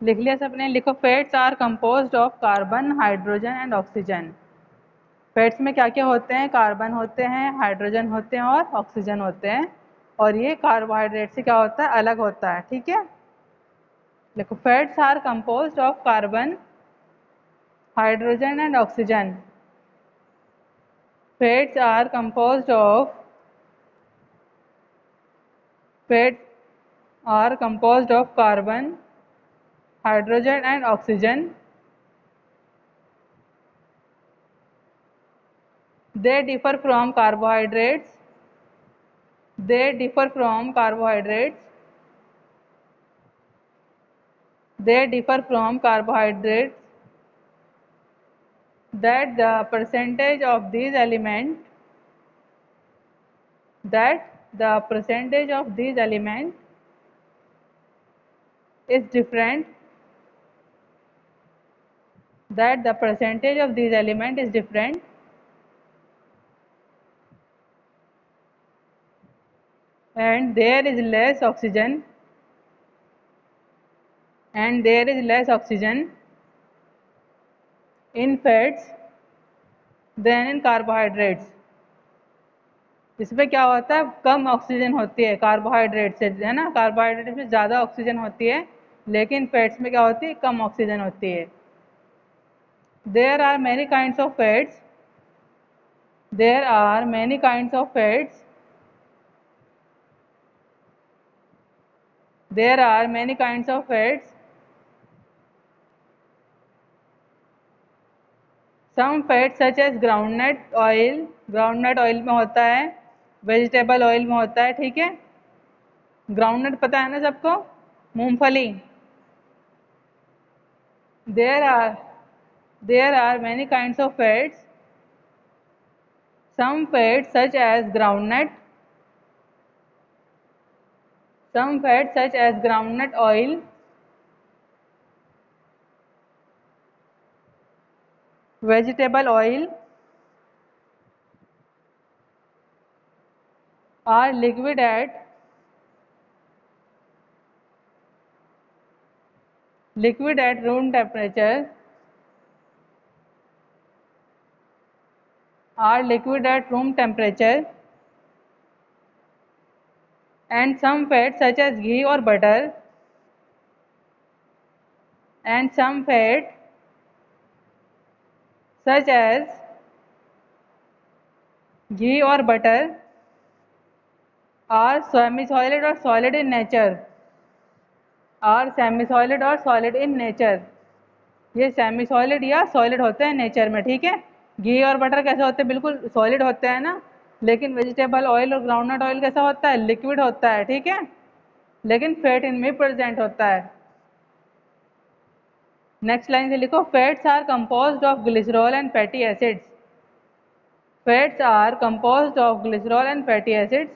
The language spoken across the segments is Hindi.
लिख लिया सबने? लिखो, fats are composed of carbon, hydrogen and oxygen. Fats में क्या क्या होते हैं? कार्बन होते हैं, हाइड्रोजन होते हैं और ऑक्सीजन होते हैं। और ये कार्बोहाइड्रेट से क्या होता है? अलग होता है। ठीक है, देखो, fats are composed of carbon, hydrogen and oxygen. Fats are composed of fats are composed of carbon, hydrogen and oxygen. They differ from carbohydrates. They differ from carbohydrates. They differ from carbohydrates. That the percentage of these elements. That the percentage of these elements is different. That the percentage of these elements is different. And there is less oxygen. And there is less oxygen in fats than in carbohydrates. इसमें क्या होता है? कम ऑक्सीजन होती है कार्बोहाइड्रेट से, है ना? कार्बोहाइड्रेट में ज़्यादा ऑक्सीजन होती है, लेकिन फैट्स में क्या होती है? कम ऑक्सीजन होती है। There are many kinds of fats. There are many kinds of fats. There are many kinds of fats. Some fats such as groundnut oil. Groundnut oil में होता है, वेजिटेबल ऑयल में होता है। ठीक है, ग्राउंडनट पता है ना सबको? मूंगफली। There are there are many kinds of fats. Some fats such as groundnut, some fats such as groundnut oil, vegetable oil are liquid at room temperature, are liquid at room temperature. And some fats such as ghee or butter, and some fat such as ghee or butter are semi-solid or solid in nature. Are semi-solid or solid in nature. ये सेमी सॉलिड या सॉलिड होते हैं नेचर में। ठीक है, घी और बटर कैसे होते हैं? बिल्कुल सॉलिड होते हैं ना। लेकिन वेजिटेबल ऑयल और ग्राउंडनट ऑयल कैसा होता है? लिक्विड होता है। ठीक है, लेकिन फैट इनमें प्रेजेंट होता है। नेक्स्ट लाइन से लिखो, fats are composed of glycerol and fatty acids. Fats are composed of glycerol and fatty acids.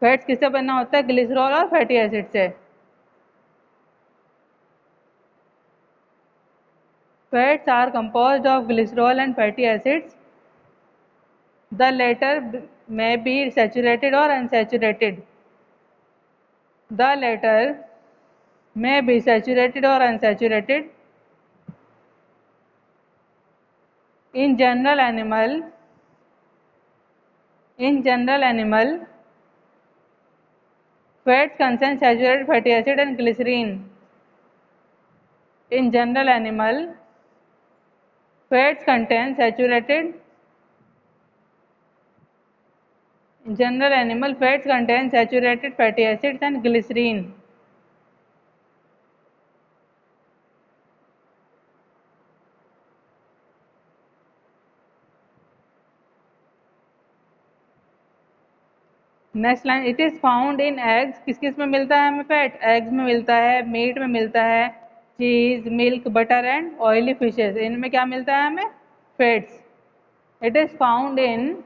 Fats किससे बनना होता है? ग्लिसरॉल और फैटी एसिड से। Fats are composed of glycerol and fatty acids. The latter may be saturated or unsaturated. The latter may be saturated or unsaturated. In general animal, fats contain saturated fatty acid and glycerine. In general animal, fats contain saturated. In general animal, fats contain saturated fatty acids and glycerine. Next line, it is found in eggs. किस किस में मिलता है हमें फैट? एग्स में मिलता है, मीट में मिलता है, cheese, milk, butter and oily fishes, इनमें क्या मिलता है हमें? Fats. It is found in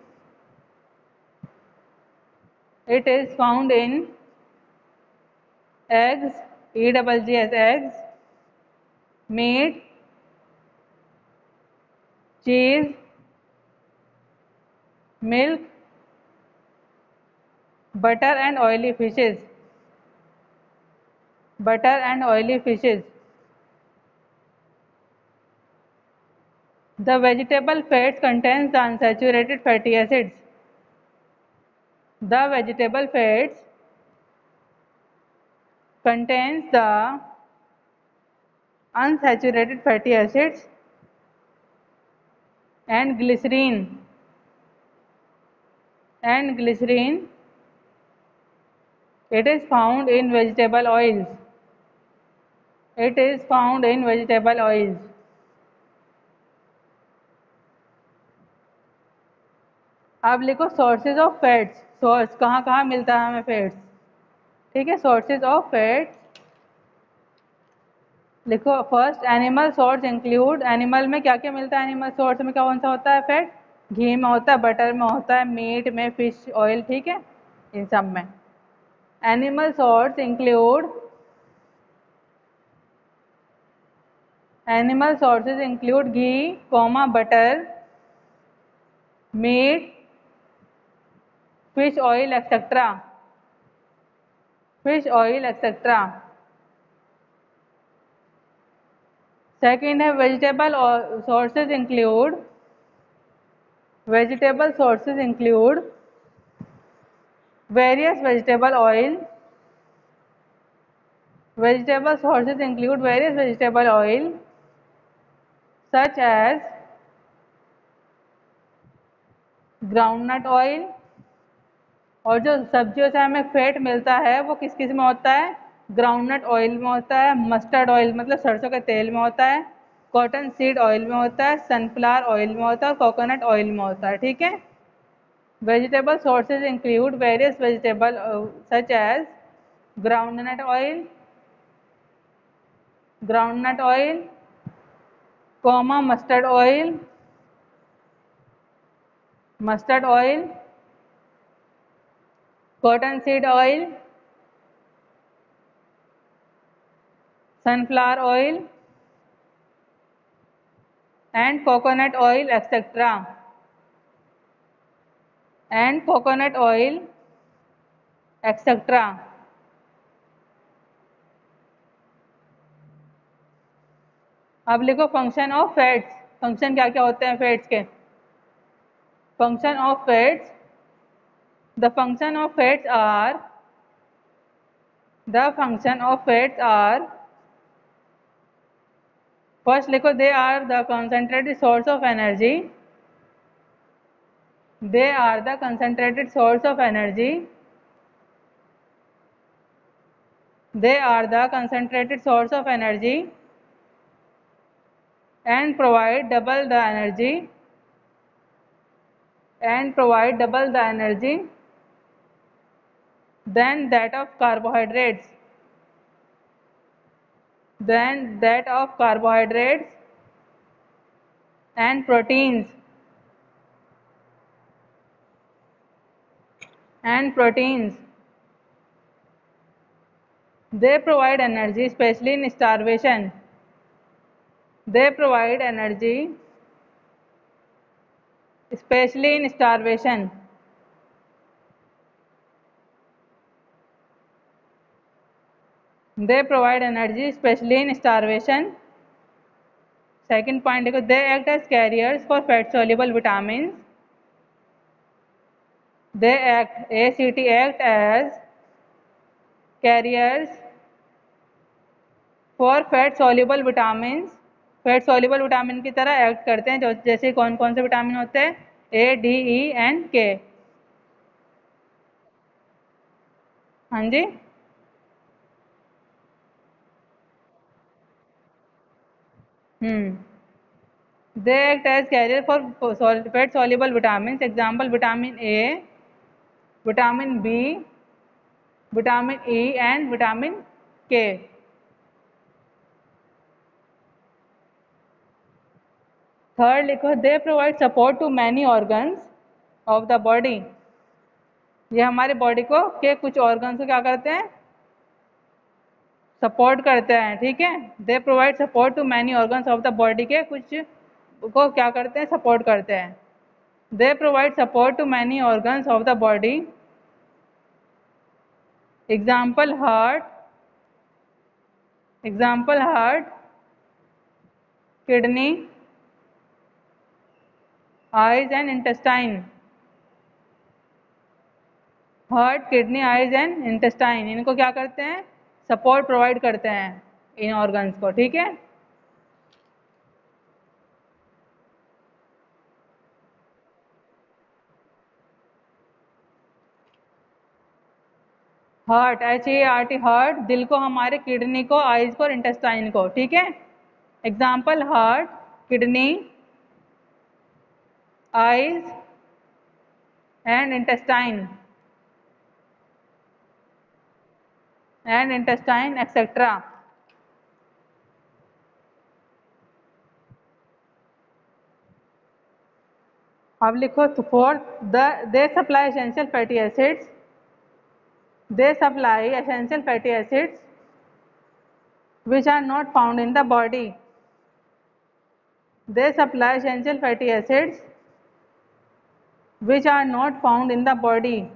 eggs, EGGS, eggs, meat, cheese, milk, butter and oily fishes. The vegetable fats contains the unsaturated fatty acids. The vegetable fats contains the unsaturated fatty acids and glycerine. It is found in vegetable oils. It is found in vegetable oils. अब लिखो सोर्सेज ऑफ फैट्स। सोर्स कहाँ कहाँ मिलता है हमें फैट्स, ठीक है। सोर्सेज ऑफ फैट्स लिखो। First animal source include, animal में क्या क्या मिलता है, एनिमल सोर्स में कौन सा होता है फैट, घी में होता है, बटर में होता है, मीट में, फिश ऑयल, ठीक है, इन सब में। Animal source include, animal sources include ghee, butter, meat, fish oil etc. fish oil etc. Second है vegetable sources include, vegetable sources include various vegetable oil, vegetable sources include various vegetable oil such as groundnut oil। और जो सब्जियों से हमें फैट मिलता है वो किस किस में होता है, ग्राउंडनट ऑयल में होता है, मस्टर्ड ऑयल मतलब सरसों के तेल में होता है, कॉटन सीड ऑयल में होता है, सनफ्लावर ऑयल में होता है और कोकोनट ऑयल में होता है, ठीक है। Vegetable sources include various vegetable such as groundnut oil, mustard oil, cotton seed oil, sunflower oil and coconut oil etc. and coconut oil etc. अब लिखो फंक्शन ऑफ फैट्स। फंक्शन क्या क्या होते हैं फैट्स के, function of fats, the function of fats are, the function of fats are, first लिखो they are the concentrated source of energy, they are the concentrated source of energy, they are the concentrated source of energy and provide double the energy, than that of carbohydrates, and proteins, they provide energy especially in starvation, they provide energy especially in starvation, they provide energy especially in starvation। second point देखो, they act as carriers for fat soluble vitamins, they act as carriers for fat soluble vitamins, fat soluble vitamin की तरह एक्ट करते हैं, जो जैसे कौन कौन से विटामिन होते हैं, ए, डी, ई एंड के। हाँ जी, they act as carrier for fat soluble vitamins, example vitamin A, vitamin B, vitamin E and vitamin K. Third लिखो, they provide support to many organs of the body, ये हमारे बॉडी को के कुछ ऑर्गन्स को क्या करते हैं, सपोर्ट करते हैं, ठीक है। They provide support to many organs of the body, के कुछ को क्या करते हैं, सपोर्ट करते हैं। They provide support to many organs of the body, example heart, kidney, eyes and intestine, heart, kidney, eyes and intestine, इनको क्या करते हैं, सपोर्ट प्रोवाइड करते हैं इन ऑर्गन्स को, ठीक है। हार्ट, HART, हार्ट, दिल को, हमारे किडनी को, आइज को और इंटेस्टाइन को, ठीक है। Example, heart, kidney, eyes and intestine etcetera. अब लिखो fourth, they supply essential fatty acids, they supply essential fatty acids which are not found in the body. They supply essential fatty acids which are not found in the body.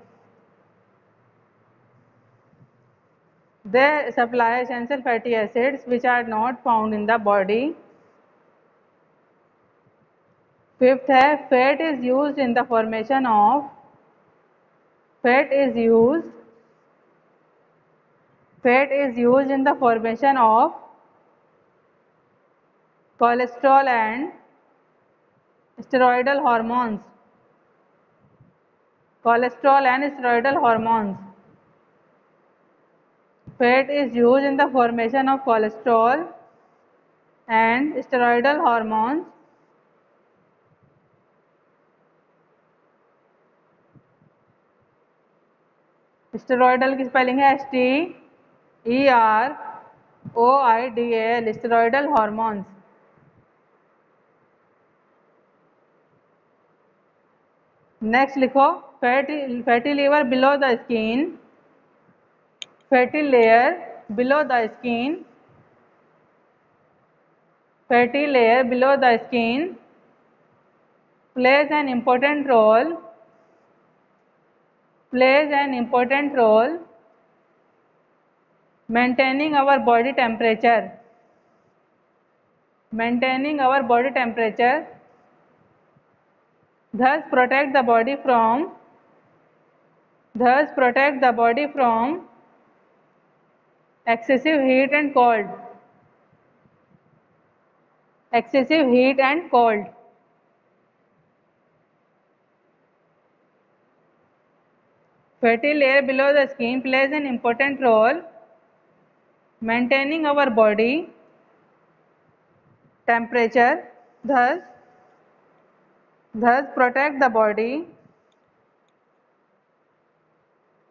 They supply essential fatty acids which are not found in the body. Fifth है, fat is used in the formation of, fat is used in the formation of cholesterol and steroidal hormones. Cholesterol and steroidal hormones. Fat is used in the formation of cholesterol and steroidal hormones. Steroidal की स्पेलिंग है STEROIDAL, स्टेरॉयडल हॉर्मोन्स। नेक्स्ट लिखो, fatty liver below the skin, fatty layer below the skin, fatty layer below the skin plays an important role maintaining our body temperature, thus protect the body from excessive heat and cold. Fatty layer below the skin plays an important role maintaining our body temperature, thus protect the body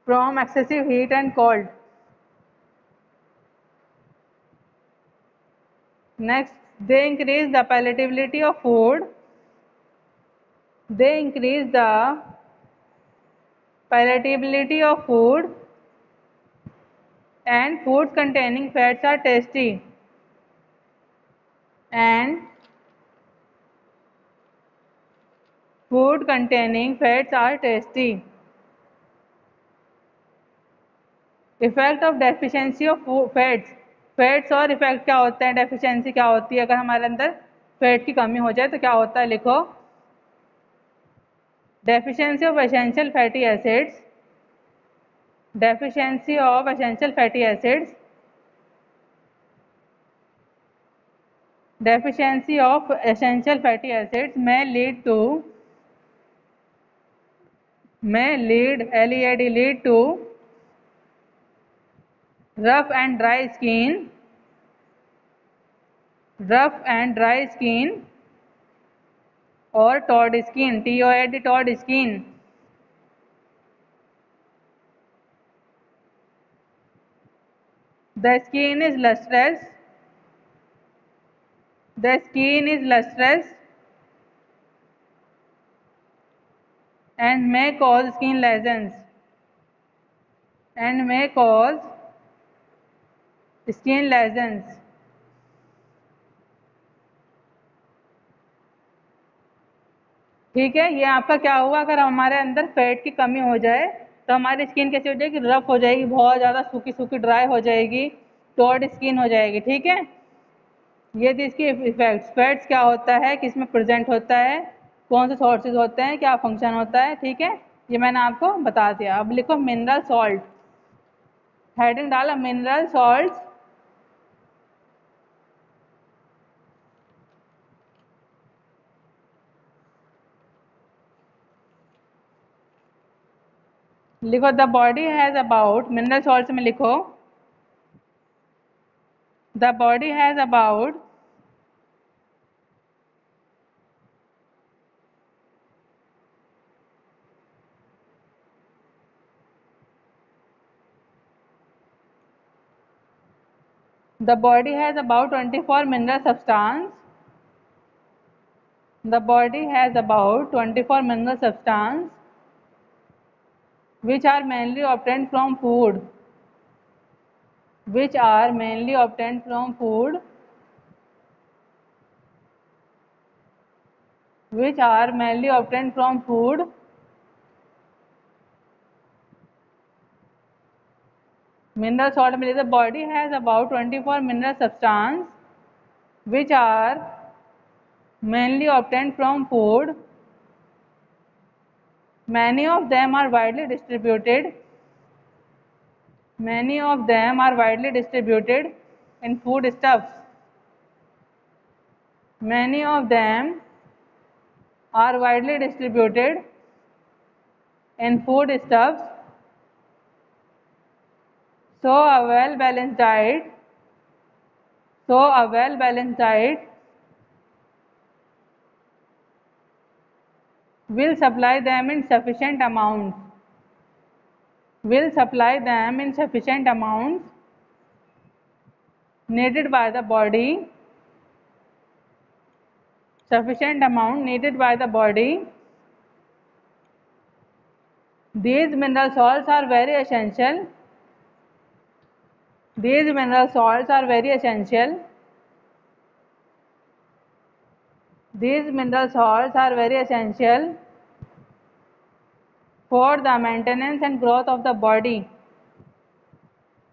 from excessive heat and cold. Next, they increase the palatability of food. And foods containing fats are tasty. Effect of deficiency of fats और इफेक्ट क्या होते हैं, डेफिशिएंसी क्या होती है, अगर हमारे अंदर फैट की कमी हो जाए तो क्या होता है, लिखो, deficiency of essential fatty acids, may lead to rough and dry skin or toad skin, TOAD, toad skin. The skin is lustrous and may cause skin lesions. ठीक है, ये आपका क्या हुआ, अगर हमारे अंदर फैट की कमी हो जाए तो हमारी स्किन कैसी हो जाएगी, रफ हो जाएगी, बहुत ज़्यादा सूखी ड्राई हो जाएगी, टॉड स्किन हो जाएगी, ठीक है। ये थी इसकी इफेक्ट्स। फैट्स क्या होता है, किस में प्रेजेंट होता है, कौन से सोर्सेज होते हैं, क्या फंक्शन होता है, ठीक है, ये मैंने आपको बता दिया। अब लिखो मिनरल सॉल्ट, हेडिंग डाला मिनरल सॉल्ट। लिखो the body has about, mineral salt में लिखो the body has about 24 mineral substance. The body has about 24 mineral substance which are mainly obtained from food. Which are mainly obtained from food. Which are mainly obtained from food. Mineral salt में the body has about 24 mineral substance which are mainly obtained from food. Many of them are widely distributed. Many of them are widely distributed in foodstuffs. Many of them are widely distributed in foodstuffs. So a well-balanced diet. So a well-balanced diet will supply them in sufficient amounts. Will supply them in sufficient amounts needed by the body. Sufficient amount needed by the body. These mineral salts are very essential. These mineral salts are very essential. These mineral salts are very essential for the maintenance and growth of the body.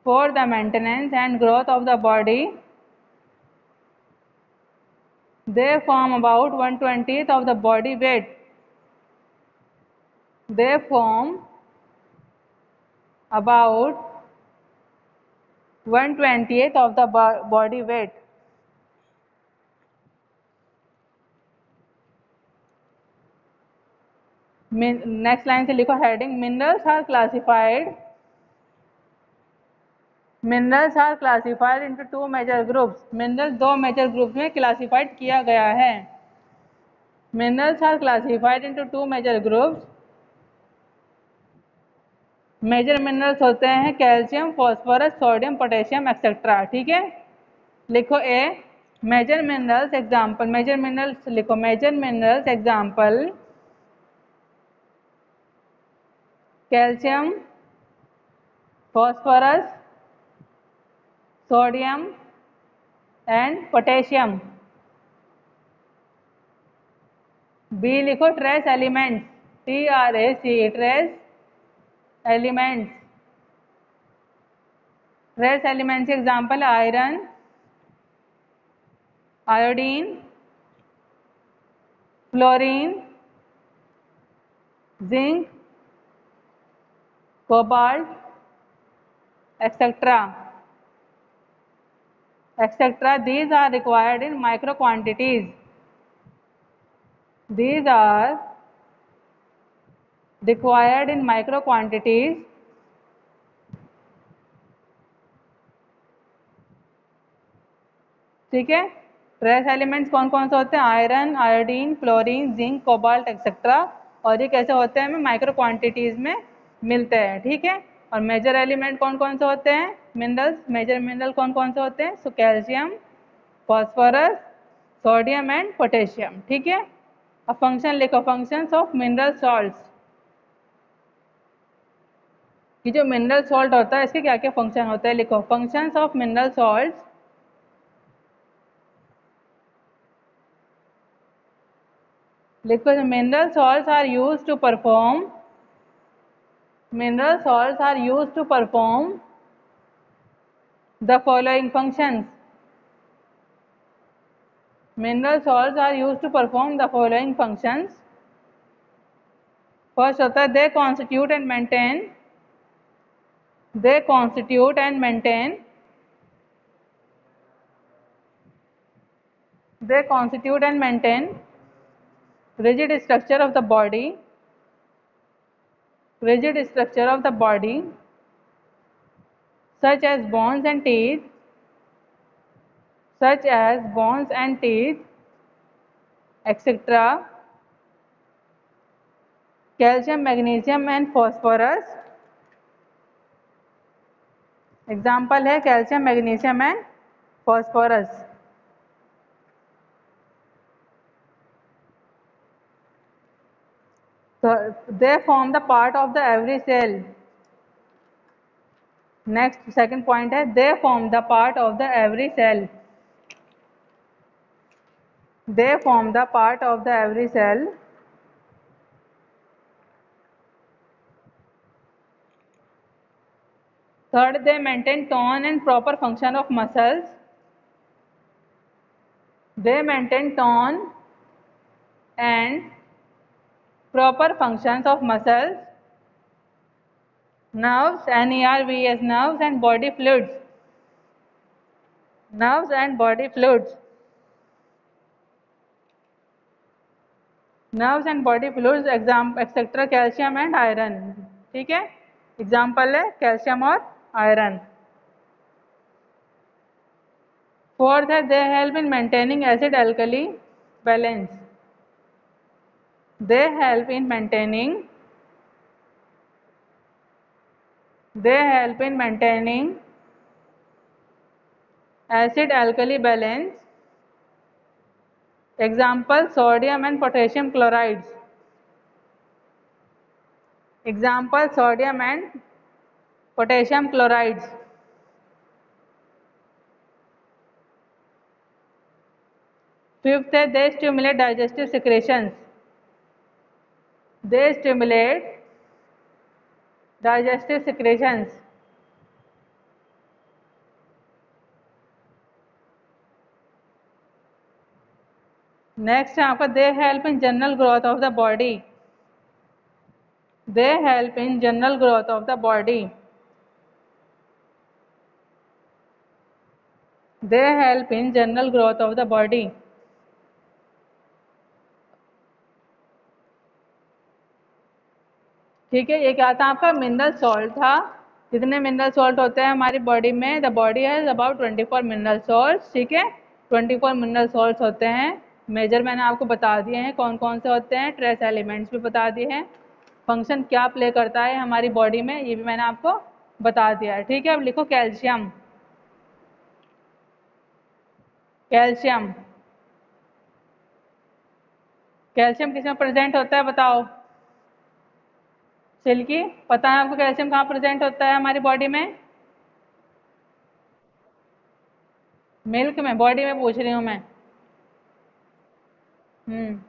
For the maintenance and growth of the body. They form about 1/20th of the body weight. They form about 1/20th of the body weight. Next line से लिखो heading minerals are classified. Minerals are classified into 2 major groups. Minerals 2 major groups में क्लासिफाइड किया गया है. Minerals are classified into 2 major groups. Major minerals होते हैं calcium, phosphorus, sodium, potassium etcetera. ठीक है, लिखो A major minerals example. Major minerals लिखो major minerals example calcium, phosphorus, sodium and potassium. B लिखो trace elements. TRAC trace elements. Trace elements के example iron, iodine, fluorine, zinc, cobalt etcetera. These are required in micro quantities. These are required in micro quantities. ठीक है, ट्रेस एलिमेंट्स कौन कौन से होते हैं? Iron, iodine, fluorine, zinc, cobalt etcetera. और ये कैसे होते हैं? हमें माइक्रो क्वांटिटीज में मिलते हैं. ठीक है, और मेजर एलिमेंट कौन कौन से होते हैं? मिनरल्स. मेजर मिनरल कौन कौन से होते हैं? So calcium, phosphorus, sodium and potassium. ठीक है, अब फंक्शन लिखो. Functions of mineral salts. कि जो मिनरल सॉल्ट होता है इसके क्या क्या फंक्शन होता है? लिखो फंक्शंस ऑफ मिनरल सॉल्ट्स. लिखो mineral salts are used to perform. Mineral salts are used to perform the following functions. Mineral salts are used to perform the following functions. First होता है they constitute and maintain, they constitute and maintain, they constitute and maintain rigid structure of the body, rigid structure of the body such as bones and teeth, such as bones and teeth, etc. Calcium, magnesium and phosphorus. Example है calcium, magnesium and phosphorus. So they form the part of the every cell. Next second point है they form the part of the every cell. They form the part of the every cell. Third, they maintain tone and proper function of muscles. They maintain tone and proper functions of muscles, nerves, NERVs, nerves and body fluids. Nerves and body fluids. Nerves and body fluids, etc. Calcium and iron. ठीक है, एग्जाम्पल है कैल्शियम और आयरन. फोर्थ है they help in maintaining acid alkali balance. They help in maintaining, they help in maintaining acid alkali balance. Example sodium and potassium chlorides. Example sodium and potassium chlorides. Fifth है they stimulate digestive secretions. They stimulate digestive secretions. Next है आपका they help in general growth of the body. They help in general growth of the body. They help in general growth of the body. ठीक है, ये क्या था आपका मिनरल सॉल्ट था. कितने मिनरल सॉल्ट होते हैं हमारी बॉडी में? The body has about 24 mineral salt. ठीक है, 24 मिनरल सॉल्ट होते हैं. मेजर मैंने आपको बता दिए हैं कौन कौन से होते हैं. ट्रेस एलिमेंट्स भी बता दिए हैं. फंक्शन क्या प्ले करता है हमारी बॉडी में ये भी मैंने आपको बता दिया है. ठीक है, अब लिखो कैल्शियम. कैल्शियम, कैल्शियम किसमें प्रेजेंट होता है बताओ? सिल्की, पता है आपको कैल्शियम कहाँ प्रेजेंट होता है हमारी बॉडी में? मिल्क में, बॉडी में पूछ रही हूँ मैं. हम्म,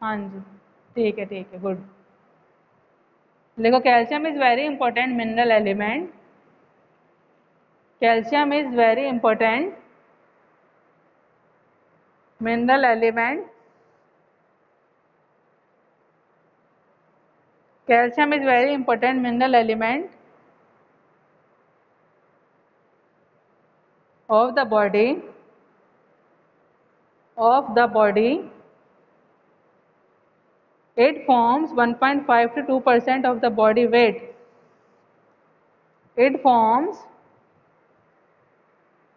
हाँ जी, ठीक है, गुड. देखो calcium is very important mineral element. Calcium is very important mineral element. Calcium is very important mineral element of the body, of the body. It forms 1.5 to 2% of the body weight. It forms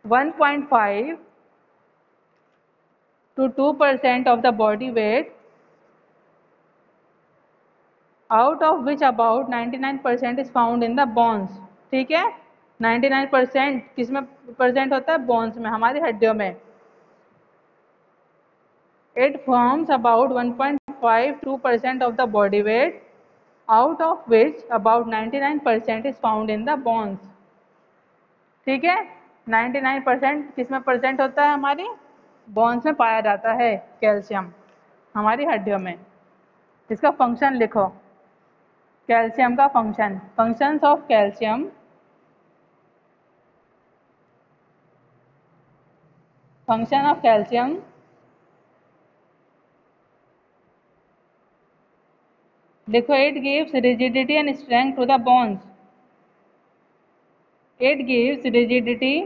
1.5 to 2% of the body weight, out of which about 99% is found in the bones. ठीक है, 99% किस में प्रेजेंट होता है? बोन्स में, हमारी हड्डियों में. It forms about 1.5 to 2% of the body weight, out of which about 99% is found in the bones. ठीक है, 99% किस में प्रेजेंट होता है? हमारी बोन्स में पाया जाता है कैल्शियम, हमारी हड्डियों में. इसका फंक्शन लिखो. कैल्शियम का function, functions of calcium. Function of calcium. देखो, it gives rigidity and strength to the bones. It gives rigidity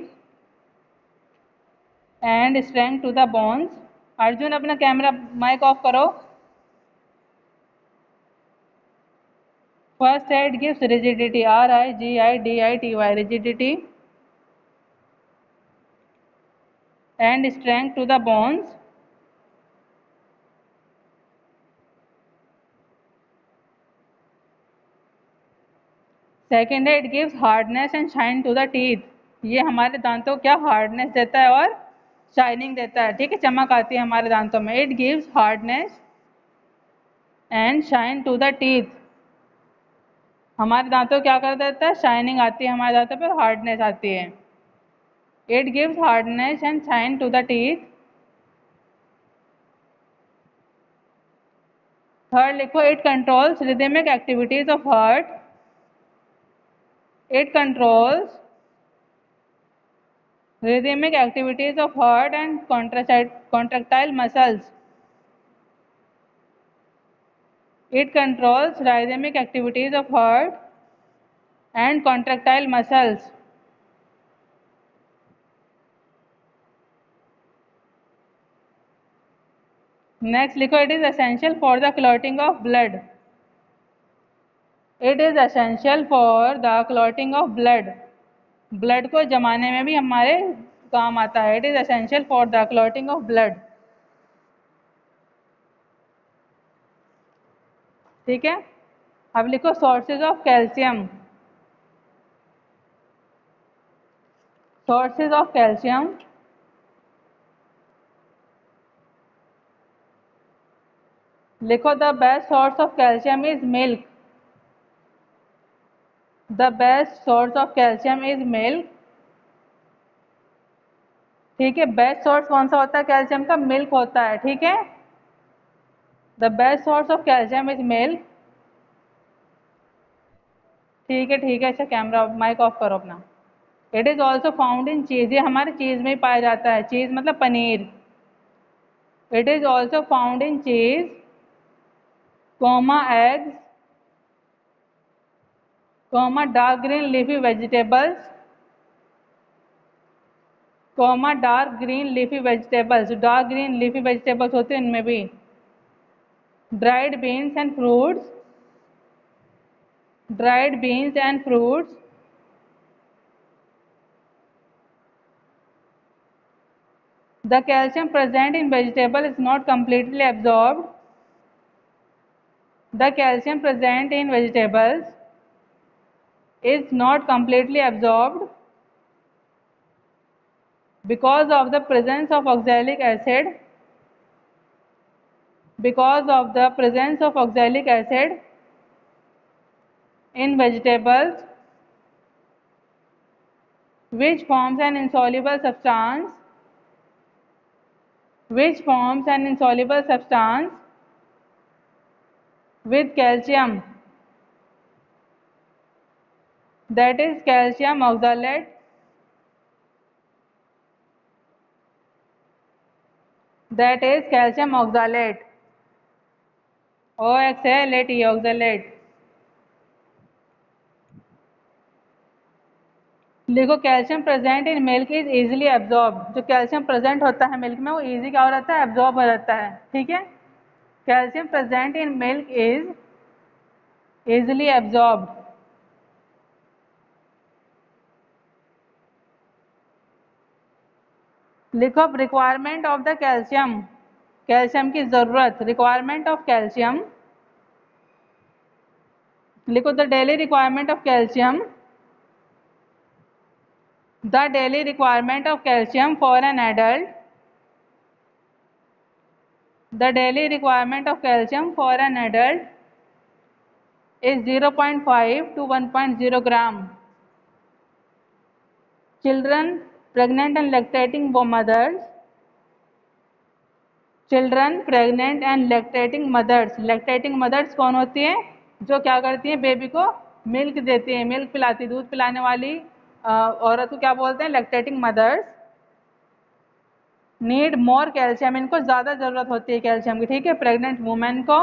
and strength to the bones. Arjun, अपना कैमरा माइक ऑफ करो। फर्स्ट है, it gives rigidity, RIGIDITY, rigidity and strength to the bones. Second है, it gives hardness and shine to the teeth. ये हमारे दांतों को क्या हार्डनेस देता है और शाइनिंग देता है, ठीक है, चमक आती है हमारे दांतों में। It gives hardness and shine to the teeth. हमारे दांतों क्या कर देता है, शाइनिंग आती है हमारे दांतों पर, हार्डनेस आती है। It gives hardness and shine to the teeth. Third लिखो, it controls rhythmic activities of heart. It controls rhythmic activities of heart and contractile muscles. It controls rhythmic activities of heart and contractile muscles. Next लिखो, it is essential for the clotting of blood. It is essential for the clotting of blood. Blood को जमाने में भी हमारे काम आता है। It is essential for the clotting of blood. ठीक है, अब लिखो sources of calcium. Sources of calcium, लिखो the best source of calcium is milk. The best source of calcium is milk. ठीक है, बेस्ट सोर्स कौन सा होता है कैल्शियम का, मिल्क होता है। ठीक है, the best source of calcium is milk. ठीक है, ठीक है, अच्छा कैमरा माइक ऑफ करो अपना। It is also found in चीज, ये हमारे चीज में ही पाया जाता है। चीज मतलब paneer. It is also found in cheese, comma eggs, comma dark green leafy vegetables, comma dark green leafy vegetables. Dark green leafy vegetables होते हैं इनमें भी। Dried beans and fruits, dried beans and fruits. The calcium present in vegetable is not completely absorbed. The calcium present in vegetables is not completely absorbed because of the presence of oxalic acid. Because of the presence of oxalic acid in vegetables, which forms an insoluble substance, which forms an insoluble substance with calcium, that is calcium oxalate, that is calcium oxalate, oxalate, oxalate। देखो, calcium present in milk is easily absorb. जो कैल्शियम प्रेजेंट होता है मिल्क में वो इजी क्या हो रहता है, एब्जॉर्ब हो जाता है। ठीक है, calcium present in milk is easily absorb. लिखो, requirement of the calcium, calcium की जरूरत, रिक्वायरमेंट ऑफ कैल्शियम। लिखो, the daily requirement of calcium, the daily requirement of calcium for an adult, the daily requirement of calcium for an adult is 0.5 to 1.0 gram. Children, pregnant and lactating mothers, children pregnant and lactating mothers, lactating mothers कौन होती है, जो क्या करती हैं, बेबी को मिल्क देती है, मिल्क पिलाती, दूध पिलाने वाली औरत को क्या बोलते हैं, lactating mothers. Need more calcium, इनको ज़्यादा ज़रूरत होती है कैल्शियम की। ठीक है, प्रेग्नेंट वुमेन को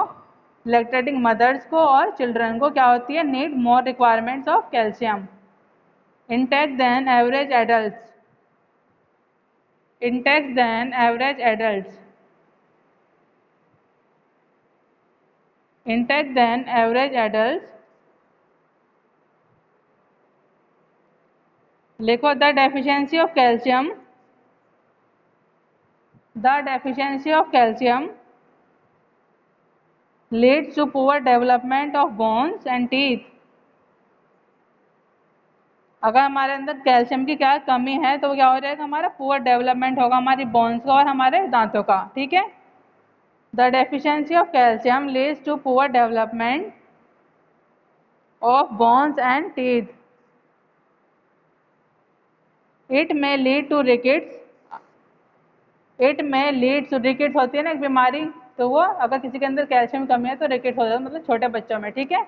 लैक्टेटिंग मदर्स को और चिल्ड्रन को क्या होती है, need more requirements of calcium. Intake than average adult, intake than average adult, intake than average adult. लिखो the deficiency of calcium, the deficiency of calcium leads to poor development of bones and teeth। अगर हमारे अंदर कैल्शियम की क्या कमी है तो क्या हो जाएगा, हमारा पुअर डेवलपमेंट होगा हमारी बोन्स का और हमारे दांतों का। ठीक है, the deficiency of calcium leads to poor development of bones and teeth. It may lead to rickets, it may leads to rickets होती है ना एक बीमारी, तो वो अगर किसी के अंदर कैल्शियम कमी है तो रिकेट्स हो जाता है, मतलब छोटे बच्चों में। ठीक है,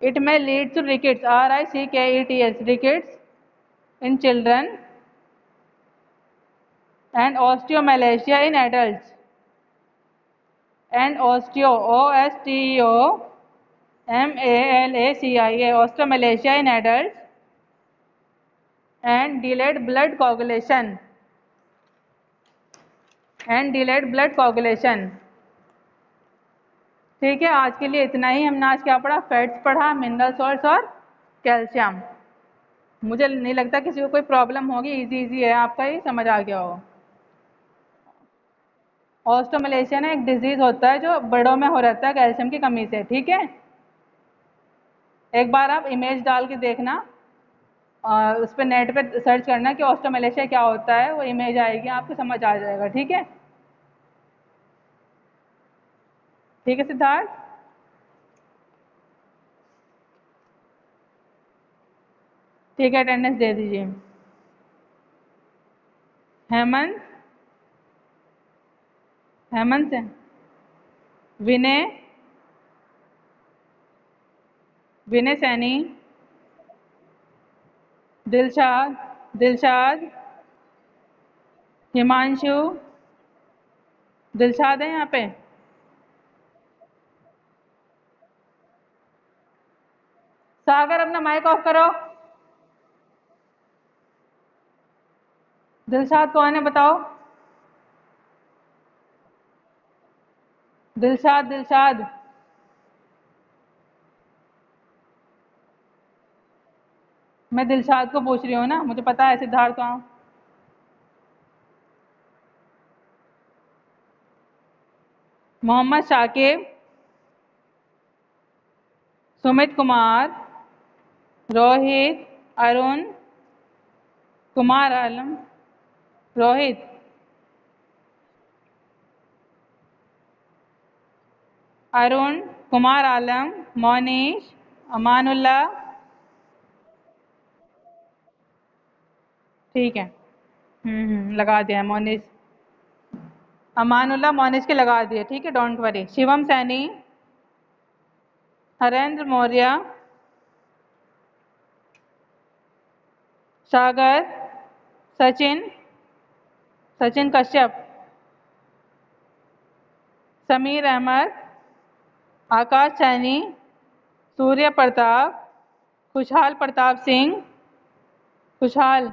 it may lead to rickets, RICKETS, rickets in children and osteomalacia in adults, and osteomalacia in adults, and delayed blood coagulation, and delayed blood coagulation। ठीक है, आज के लिए इतना ही। हमने आज क्या पढ़ा, फैट्स पढ़ा, मिनरल सॉल्ट्स और कैल्शियम। मुझे नहीं लगता किसी को कोई प्रॉब्लम होगी, इजी इजी है, आपका ही समझ आ गया हो। ऑस्टोमलेशिया ना एक डिजीज होता है जो बड़ों में हो रहता है कैल्शियम की कमी से। ठीक है, एक बार आप इमेज डाल के देखना, उस पर नेट पे सर्च करना कि ऑस्टोमलेशिया क्या होता है, वो इमेज आएगी आपको समझ आ जाएगा। ठीक है, ठीक है सिद्धार्थ, ठीक है, अटेंडेंस दे दीजिए। हेमंत, हेमंत से विनय, विनय सैनी, दिलशाद, दिलशाद, हिमांशु, दिलशाद है यहाँ पे, सागर अपना माइक ऑफ करो। दिलशाद कौन है बताओ, दिलशाद, दिलशाद, मैं दिलशाद को पूछ रही हूँ ना, मुझे पता है सिद्धार्थ कहाँ। मोहम्मद शाकिब, सुमित कुमार, रोहित, अरुण, कुमार आलम, रोहित, अरुण, कुमार आलम, मोनीश, अमानुल्लाह। ठीक है, लगा दिया है मोनिश, अमानुल्लाह मोनिश के लगा दिए। ठीक है, डोंट वरी। शिवम सैनी, हरेंद्र मौर्य, सागर, सचिन, सचिन कश्यप, समीर अहमद, आकाश सैनी, सूर्य प्रताप, खुशहाल प्रताप सिंह, खुशहाल,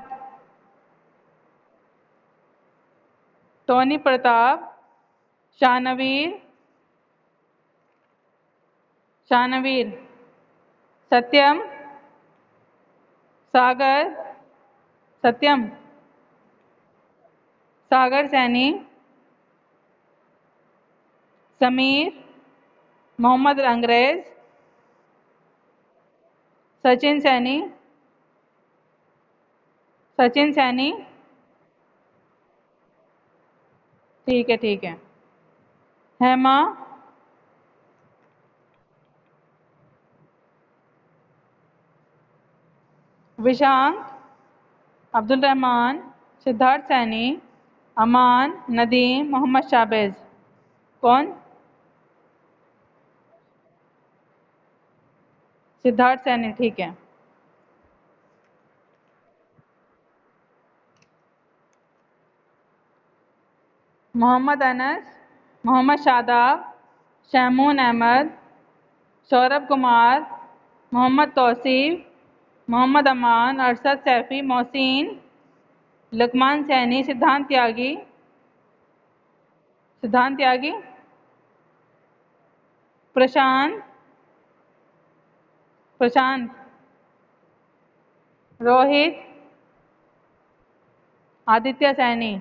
टोनी प्रताप, शाहनवीर, शाहनवीर, सत्यम, सागर, सत्यम, सागर सैनी, समीर, मोहम्मद अंग्रेज, सचिन सैनी, सचिन सैनी। ठीक है, ठीक है। हेमा, विशांक, अब्दुल रहमान, सिद्धार्थ सैनी, अमान, नदीम, मोहम्मद शाबेज। कौन, सिद्धार्थ सैनी। ठीक है, मोहम्मद अनस, मोहम्मद शादाब, शमून अहमद, सौरभ कुमार, मोहम्मद तौसीफ, मोहम्मद अमान, अरशद सैफी, मोहसिन, लुकमान सैनी, सिद्धांत त्यागी, सिद्धांत त्यागी, प्रशांत, प्रशांत, रोहित, आदित्य सैनी।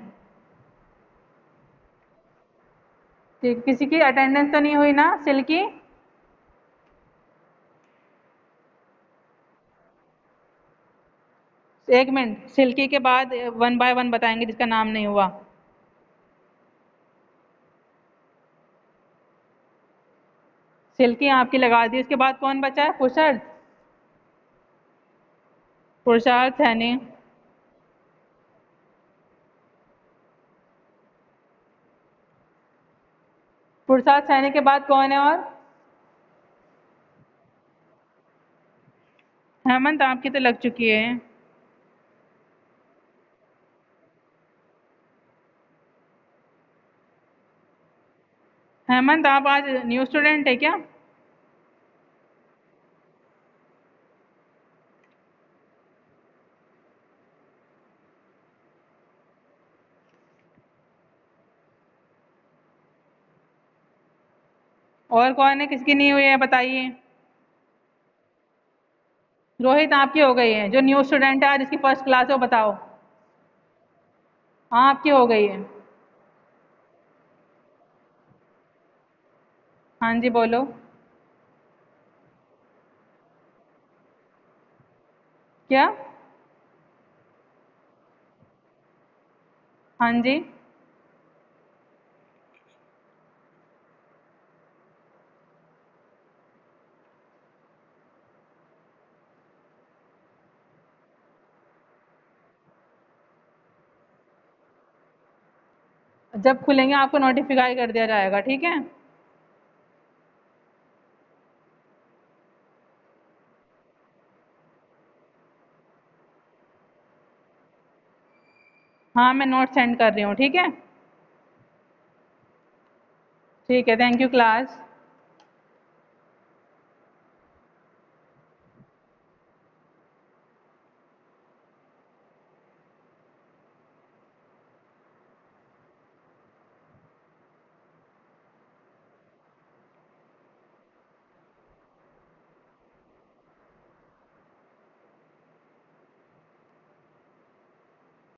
ठीक, किसी की अटेंडेंस तो नहीं हुई ना सिल्की? एक मिनट, सिल्की के बाद वन बाय वन बताएंगे जिसका नाम नहीं हुआ। सिल्की आपकी लगा दी, उसके बाद कौन बचा है? पुरुषार्थ, पुरुषार्थ सैनी, पुरुषार्थ सैनी के बाद कौन है और? हेमंत आपकी तो लग चुकी है। हेमंत आप आज न्यू स्टूडेंट है क्या? और कौन है, किसकी नहीं हुई है बताइए। रोहित आपकी हो गई है, जो न्यू स्टूडेंट है आज जिसकी फर्स्ट क्लास है वो बताओ। हाँ आपकी हो गई है। हाँ जी बोलो। क्या? हाँ जी। जब खुलेंगे आपको नोटिफाई कर दिया जाएगा, ठीक है। हाँ मैं नोट सेंड कर रही हूँ, ठीक है। ठीक है, थैंक यू क्लास।